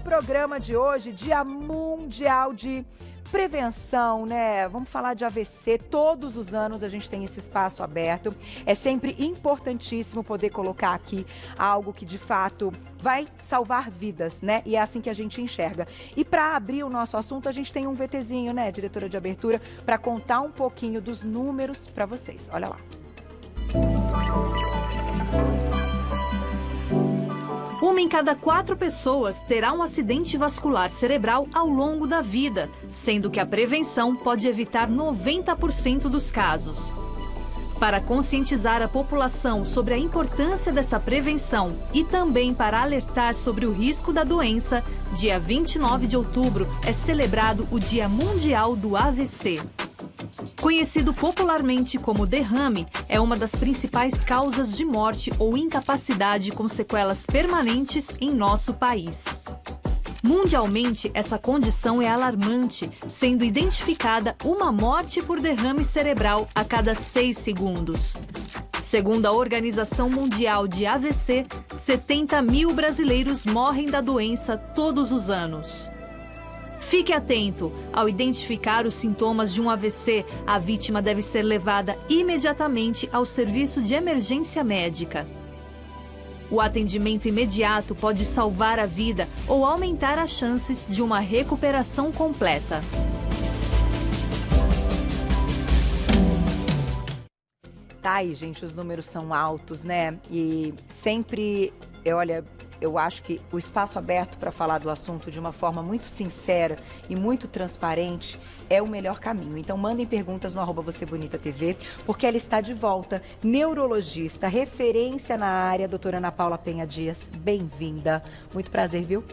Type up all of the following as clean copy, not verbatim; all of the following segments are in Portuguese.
programa de hoje, Dia Mundial de Prevenção, né? Vamos falar de AVC. Todos os anos a gente tem esse espaço aberto. É sempre importantíssimo poder colocar aqui algo que de fato vai salvar vidas, né? E é assim que a gente enxerga. E para abrir o nosso assunto, a gente tem um VTzinho, né, diretora de abertura, para contar um pouquinho dos números para vocês. Olha lá. Uma em cada 4 pessoas terá um acidente vascular cerebral ao longo da vida, sendo que a prevenção pode evitar 90% dos casos. Para conscientizar a população sobre a importância dessa prevenção e também para alertar sobre o risco da doença, dia 29 de outubro é celebrado o Dia Mundial do AVC. Conhecido popularmente como derrame, é uma das principais causas de morte ou incapacidade com sequelas permanentes em nosso país. Mundialmente, essa condição é alarmante, sendo identificada uma morte por derrame cerebral a cada 6 segundos. Segundo a Organização Mundial de AVC, 70 mil brasileiros morrem da doença todos os anos. Fique atento! Ao identificar os sintomas de um AVC, a vítima deve ser levada imediatamente ao serviço de emergência médica. O atendimento imediato pode salvar a vida ou aumentar as chances de uma recuperação completa. Tá aí, gente, os números são altos, né? E sempre, eu acho que o espaço aberto para falar do assunto de uma forma muito sincera e muito transparente é o melhor caminho. Então mandem perguntas no @VocêBonitaTV, porque ela está de volta, neurologista, referência na área, doutora Ana Paula Penha Dias. Bem-vinda. Muito prazer, viu?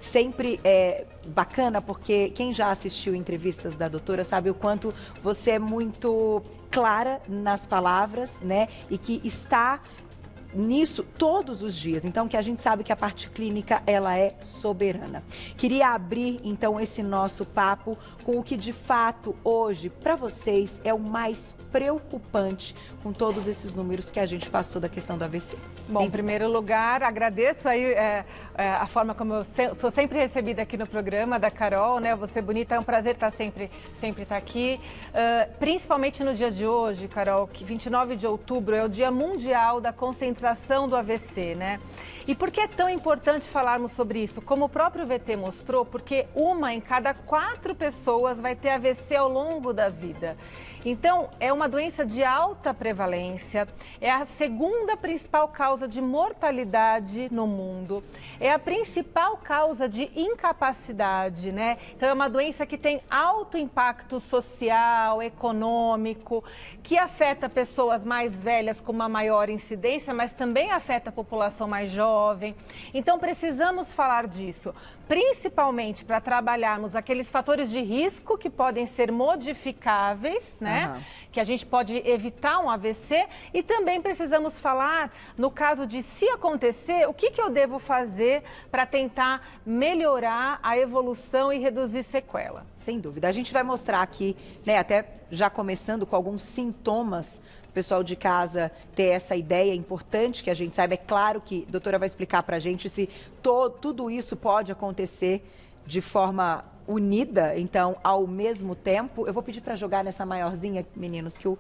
Sempre é bacana, porque quem já assistiu entrevistas da doutora sabe o quanto você é muito clara nas palavras, né? E que está nisso todos os dias. Então, que a gente sabe que a parte clínica, ela é soberana. Queria abrir, então, esse nosso papo com o que, de fato, hoje, para vocês, é o mais preocupante com todos esses números que a gente passou da questão do AVC. Bom, em primeiro lugar, agradeço aí a forma como eu sou sempre recebida aqui no programa da Carol, né? Você Bonita, é um prazer estar sempre estar aqui. Principalmente no dia de hoje, Carol, que 29 de outubro é o Dia Mundial da Conscientização do AVC, né? E por que é tão importante falarmos sobre isso? Como o próprio VT mostrou, porque uma em cada 4 pessoas vai ter AVC ao longo da vida. Então, é uma doença de alta prevalência, é a segunda principal causa de mortalidade no mundo, é a principal causa de incapacidade, né? Então, é uma doença que tem alto impacto social, econômico, que afeta pessoas mais velhas com uma maior incidência, mas também afeta a população mais jovem. Então, precisamos falar disso, principalmente para trabalharmos aqueles fatores de risco que podem ser modificáveis, né? Que a gente pode evitar um AVC, e também precisamos falar, no caso de se acontecer, o que eu devo fazer para tentar melhorar a evolução e reduzir sequela. Sem dúvida. A gente vai mostrar aqui, né, até já começando com alguns sintomas, o pessoal de casa ter essa ideia. É importante que a gente saiba. É claro que a doutora vai explicar para a gente se tudo isso pode acontecer de forma unida, então, ao mesmo tempo. Eu vou pedir para jogar nessa maiorzinha, meninos, que o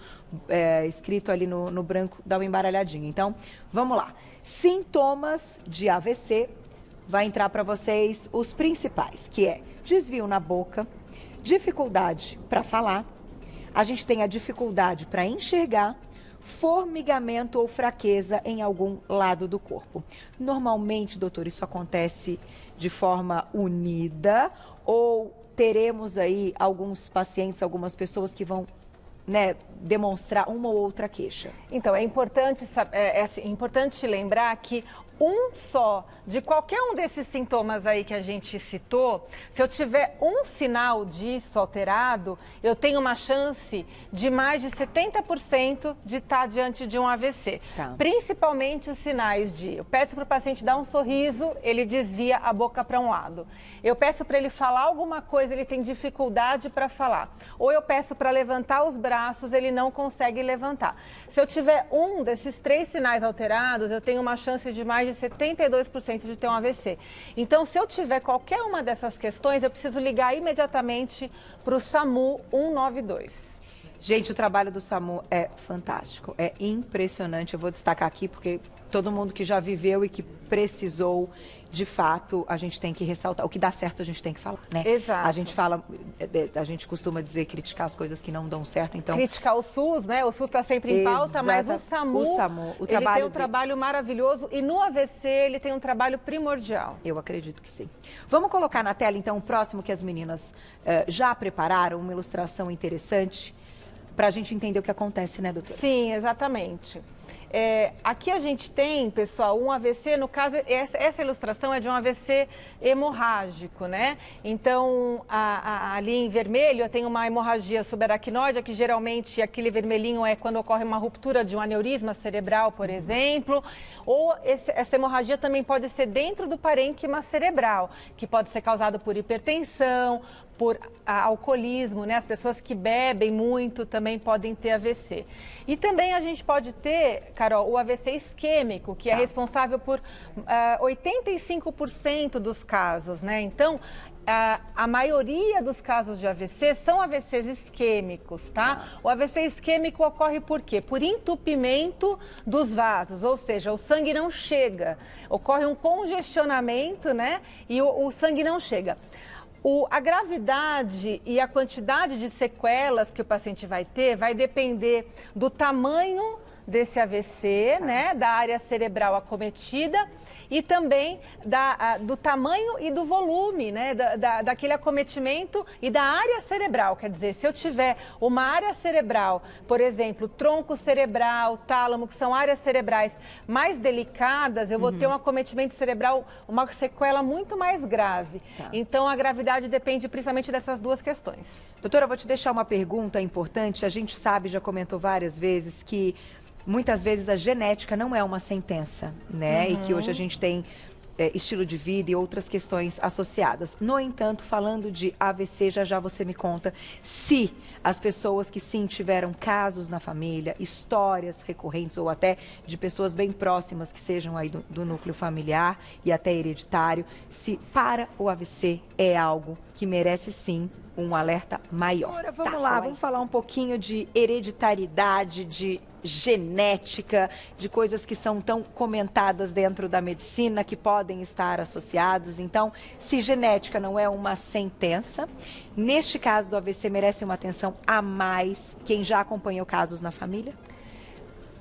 escrito ali no branco dá uma embaralhadinha. Então, vamos lá. Sintomas de AVC, vai entrar para vocês os principais, que é desvio na boca, dificuldade para falar, a gente tem a dificuldade para enxergar, formigamento ou fraqueza em algum lado do corpo. Normalmente, doutor, isso acontece de forma unida, ou teremos aí alguns pacientes, algumas pessoas que vão, né, demonstrar uma ou outra queixa? Então, é importante lembrar que de qualquer um desses sintomas aí que a gente citou, se eu tiver um sinal disso alterado, eu tenho uma chance de mais de 70% de estar diante de um AVC. Tá. Principalmente os sinais de, eu peço para o paciente dar um sorriso, ele desvia a boca para um lado. Eu peço para ele falar alguma coisa, ele tem dificuldade para falar. Ou eu peço para levantar os braços, ele não consegue levantar. Se eu tiver um desses 3 sinais alterados, eu tenho uma chance de mais de de 72% de ter um AVC. Então, se eu tiver qualquer uma dessas questões, eu preciso ligar imediatamente para o SAMU 192. Gente, o trabalho do SAMU é fantástico, é impressionante. Eu vou destacar aqui porque todo mundo que já viveu e que precisou, de fato, a gente tem que ressaltar. O que dá certo a gente tem que falar, né? Exato. A gente costuma dizer, criticar as coisas que não dão certo, então... Criticar o SUS, né? O SUS está sempre em pauta, mas o SAMU ele tem um trabalho maravilhoso e no AVC ele tem um trabalho primordial. Eu acredito que sim. Vamos colocar na tela, então, o próximo que as meninas já prepararam, uma ilustração interessante, para a gente entender o que acontece, né, doutora? Sim, exatamente. Aqui a gente tem, pessoal, um AVC, no caso, essa ilustração é de um AVC hemorrágico, né? Então, ali em vermelho, tem uma hemorragia subaracnoide, que geralmente aquele vermelhinho é quando ocorre uma ruptura de um aneurisma cerebral, por exemplo, ou essa hemorragia também pode ser dentro do parênquima cerebral, que pode ser causado por hipertensão, por alcoolismo, né? As pessoas que bebem muito também podem ter AVC. E também a gente pode ter, Carol, o AVC isquêmico, que é responsável por 85% dos casos, né? Então, a maioria dos casos de AVC são AVCs isquêmicos, tá? O AVC isquêmico ocorre por quê? Por entupimento dos vasos, ou seja, o sangue não chega. Ocorre um congestionamento, né? E o sangue não chega. A gravidade e a quantidade de sequelas que o paciente vai ter vai depender do tamanho desse AVC, né, da área cerebral acometida e também do tamanho e do volume, né, daquele acometimento e da área cerebral. Quer dizer, se eu tiver uma área cerebral, por exemplo, tronco cerebral, tálamo, que são áreas cerebrais mais delicadas, eu vou ter um acometimento cerebral, uma sequela muito mais grave. Tá. Então, a gravidade depende principalmente dessas duas questões. Doutora, eu vou te deixar uma pergunta importante. A gente sabe, já comentou várias vezes, que muitas vezes a genética não é uma sentença, né? E que hoje a gente tem estilo de vida e outras questões associadas. No entanto, falando de AVC, já você me conta se as pessoas que sim tiveram casos na família, histórias recorrentes ou até de pessoas bem próximas que sejam aí do núcleo familiar e até hereditário, se para o AVC é algo que merece sim um alerta maior. Agora, vamos lá, vamos falar um pouquinho de hereditariedade, de genética, de coisas que são tão comentadas dentro da medicina, que podem estar associadas. Então, se genética não é uma sentença, neste caso do AVC merece uma atenção a mais quem já acompanhou casos na família?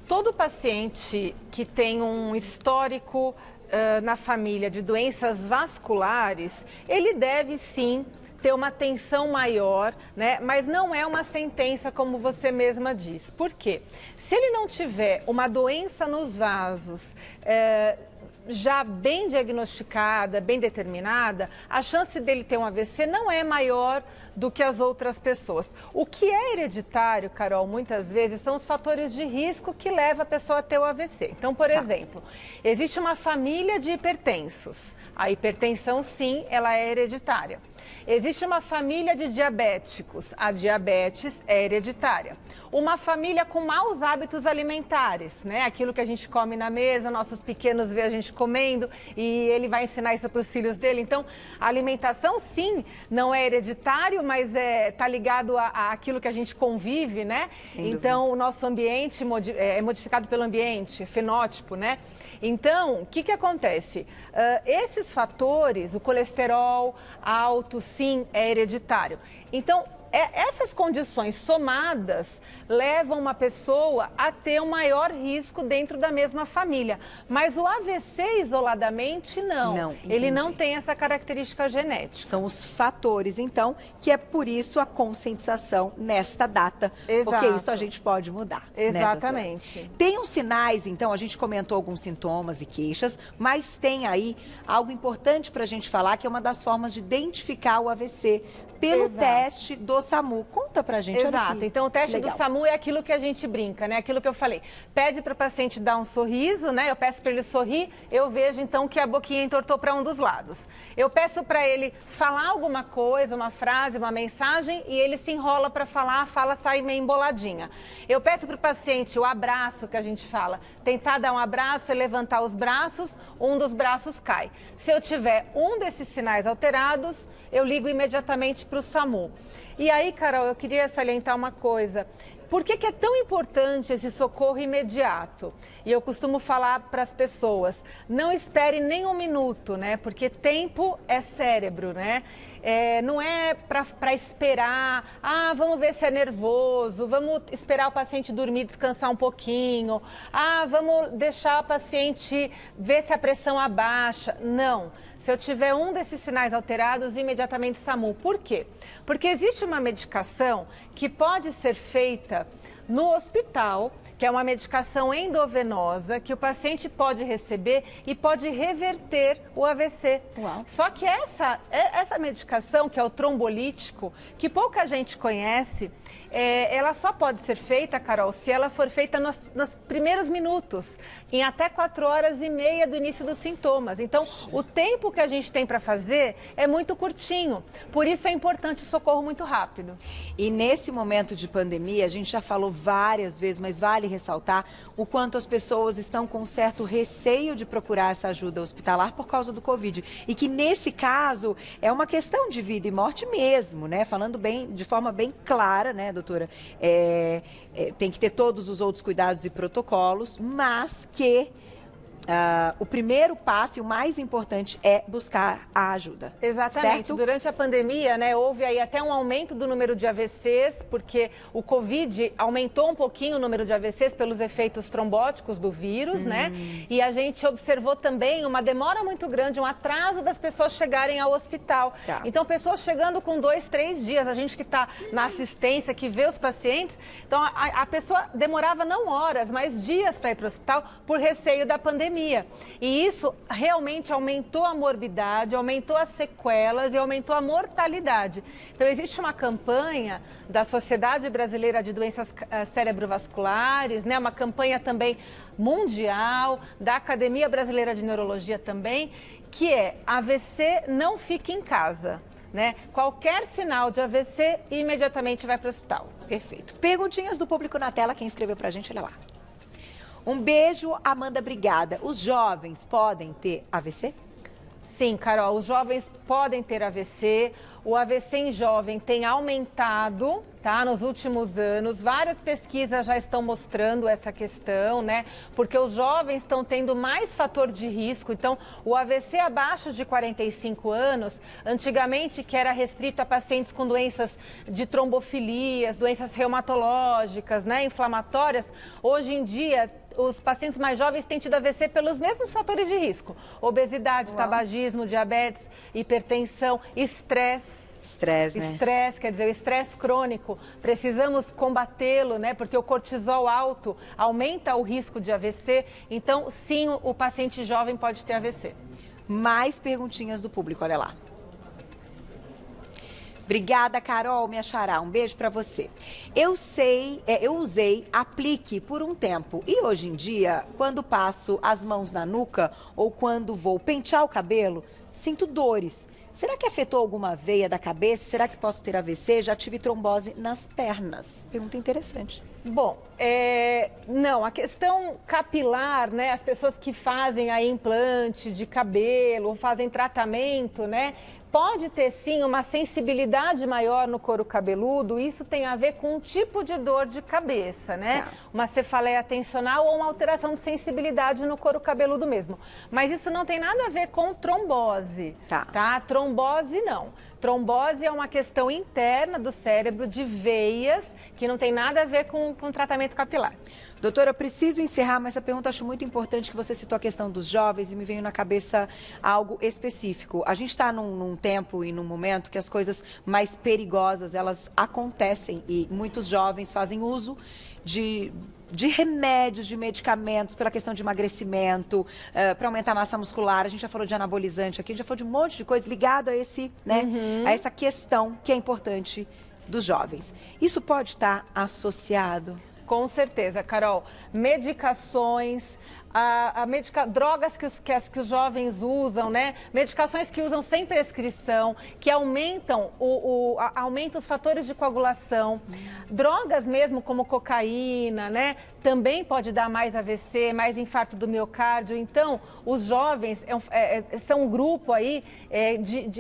Todo paciente que tem um histórico na família de doenças vasculares, ele deve sim ter uma atenção maior, né? Mas não é uma sentença, como você mesma diz. Por quê? Se ele não tiver uma doença nos vasos já bem diagnosticada, bem determinada, a chance dele ter um AVC não é maior do que as outras pessoas. O que é hereditário, Carol, muitas vezes, são os fatores de risco que levam a pessoa a ter o AVC. Então, por exemplo, existe uma família de hipertensos. A hipertensão, sim, ela é hereditária. Existe uma família de diabéticos. A diabetes é hereditária. Uma família com maus hábitos alimentares, né? Aquilo que a gente come na mesa, nossos pequenos vê a gente comendo e ele vai ensinar isso para os filhos dele. Então, a alimentação, sim, não é hereditário, mas tá ligado àquilo que a gente convive, né? Então, o nosso ambiente é modificado pelo ambiente, fenótipo, né? Então, o que acontece? Esses fatores, o colesterol alto, sim, é hereditário. Então, essas condições somadas levam uma pessoa a ter um maior risco dentro da mesma família. Mas o AVC isoladamente, não. Ele não tem essa característica genética. São os fatores, então, que é por isso a conscientização nesta data. Exato. Porque isso a gente pode mudar. Exatamente. Né, tem uns sinais, então, a gente comentou alguns sintomas e queixas, mas tem aí algo importante para a gente falar, que é uma das formas de identificar o AVC pelo teste do do SAMU. Conta pra gente. Exato. Então, o teste do SAMU é aquilo que a gente brinca, né? Aquilo que eu falei. Pede para o paciente dar um sorriso, né? Eu peço para ele sorrir, eu vejo então que a boquinha entortou para um dos lados. Eu peço para ele falar alguma coisa, uma frase, uma mensagem, e ele se enrola para falar, a fala sai meio emboladinha. Eu peço para o paciente o abraço que a gente fala. Tentar dar um abraço e levantar os braços, um dos braços cai. Se eu tiver um desses sinais alterados, eu ligo imediatamente para o SAMU. E aí, Carol, eu queria salientar uma coisa. Por que é tão importante esse socorro imediato? E eu costumo falar para as pessoas, não espere nem um minuto, né? Porque tempo é cérebro, né? Não é para esperar, vamos ver se é nervoso, vamos esperar o paciente dormir, descansar um pouquinho, vamos deixar o paciente ver se a pressão abaixa. Não. Se eu tiver um desses sinais alterados, imediatamente SAMU. Por quê? Porque existe uma medicação que pode ser feita no hospital, que é uma medicação endovenosa, que o paciente pode receber e pode reverter o AVC. Uau. Só que essa medicação, que é o trombolítico, que pouca gente conhece, ela só pode ser feita, Carol, se ela for feita nos primeiros minutos, em até 4h30 do início dos sintomas. Então, o tempo que a gente tem para fazer é muito curtinho. Por isso é importante o socorro muito rápido. E nesse momento de pandemia, a gente já falou várias vezes, mas vale ressaltar o quanto as pessoas estão com um certo receio de procurar essa ajuda hospitalar por causa do Covid. E que nesse caso é uma questão de vida e morte mesmo, né? Falando bem, de forma bem clara, né, doutora? Tem que ter todos os outros cuidados e protocolos, mas que o primeiro passo e o mais importante é buscar a ajuda. Exatamente. Certo? Durante a pandemia, né, houve aí até um aumento do número de AVCs, porque o Covid aumentou um pouquinho o número de AVCs pelos efeitos trombóticos do vírus, né? E a gente observou também uma demora muito grande, um atraso das pessoas chegarem ao hospital. Tá. Então, pessoas chegando com 2, 3 dias, a gente que está na assistência, que vê os pacientes, então a pessoa demorava não horas, mas dias para ir para o hospital por receio da pandemia. E isso realmente aumentou a morbidade, aumentou as sequelas e aumentou a mortalidade. Então, existe uma campanha da Sociedade Brasileira de Doenças Cerebrovasculares, né? Uma campanha também mundial, da Academia Brasileira de Neurologia também, que é AVC não fique em casa. Né? Qualquer sinal de AVC, imediatamente vai para o hospital. Perfeito. Perguntinhas do público na tela, quem escreveu pra gente, olha lá. Um beijo, Amanda, obrigada. Os jovens podem ter AVC? Sim, Carol, os jovens podem ter AVC. O AVC em jovem tem aumentado, tá, nos últimos anos. Várias pesquisas já estão mostrando essa questão, né? Porque os jovens estão tendo mais fator de risco. Então, o AVC abaixo de 45 anos, antigamente que era restrito a pacientes com doenças de trombofilias, doenças reumatológicas, né, inflamatórias, hoje em dia os pacientes mais jovens têm tido AVC pelos mesmos fatores de risco. Obesidade, tabagismo, diabetes, hipertensão, estresse. Estresse, né? Estresse, quer dizer, o estresse crônico. Precisamos combatê-lo, né? Porque o cortisol alto aumenta o risco de AVC. Então, sim, o paciente jovem pode ter AVC. Mais perguntinhas do público, olha lá. Obrigada, Carol, minha xará. Um beijo pra você. Eu usei Aplique por um tempo e hoje em dia, quando passo as mãos na nuca ou quando vou pentear o cabelo, sinto dores. Será que afetou alguma veia da cabeça? Será que posso ter AVC? Já tive trombose nas pernas. Pergunta interessante. Bom, não, a questão capilar, né, as pessoas que fazem aí implante de cabelo, fazem tratamento, né, pode ter sim uma sensibilidade maior no couro cabeludo, isso tem a ver com um tipo de dor de cabeça, né? Tá. Uma cefaleia tensional ou uma alteração de sensibilidade no couro cabeludo mesmo. Mas isso não tem nada a ver com trombose, tá? Trombose não. Trombose é uma questão interna do cérebro de veias que não tem nada a ver com tratamento capilar. Doutora, eu preciso encerrar, mas essa pergunta acho muito importante que você citou a questão dos jovens e me veio na cabeça algo específico. A gente está num tempo e num momento que as coisas mais perigosas, elas acontecem e muitos jovens fazem uso de remédios, de medicamentos, pela questão de emagrecimento, para aumentar a massa muscular. A gente já falou de anabolizante aqui, a gente já falou de um monte de coisa ligado a esse, né, a essa questão que é importante dos jovens. Isso pode estar associado? Com certeza, Carol. Medicações, drogas que os jovens usam, né? Medicações que usam sem prescrição, que aumentam, aumentam os fatores de coagulação. Drogas mesmo como cocaína, né? Também pode dar mais AVC, mais infarto do miocárdio. Então, os jovens são um grupo aí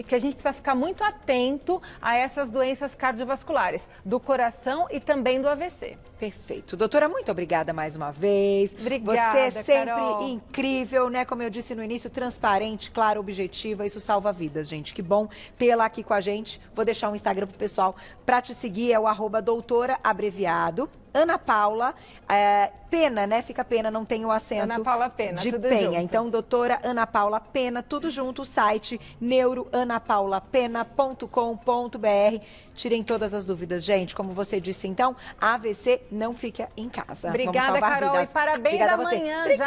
que a gente precisa ficar muito atento a essas doenças cardiovasculares, do coração e também do AVC. Perfeito. Doutora, muito obrigada mais uma vez. Obrigada, Você sempre Carol. incrível, né? Como eu disse no início, transparente, clara, objetiva. Isso salva vidas, gente. Que bom tê-la aqui com a gente. Vou deixar um Instagram pro pessoal para te seguir. É o @doutora abreviado. Ana Paula Pena, né? Fica Pena, não tem o acento. Ana Paula Pena, de tudo Penha. junto. Então, doutora Ana Paula Pena, tudo junto, o site neuroanapaulapena.com.br. Tirem todas as dúvidas, gente. Como você disse, então, AVC não fica em casa. Obrigada, Vamos salvar Carol, vidas. e parabéns Obrigada a você. amanhã já.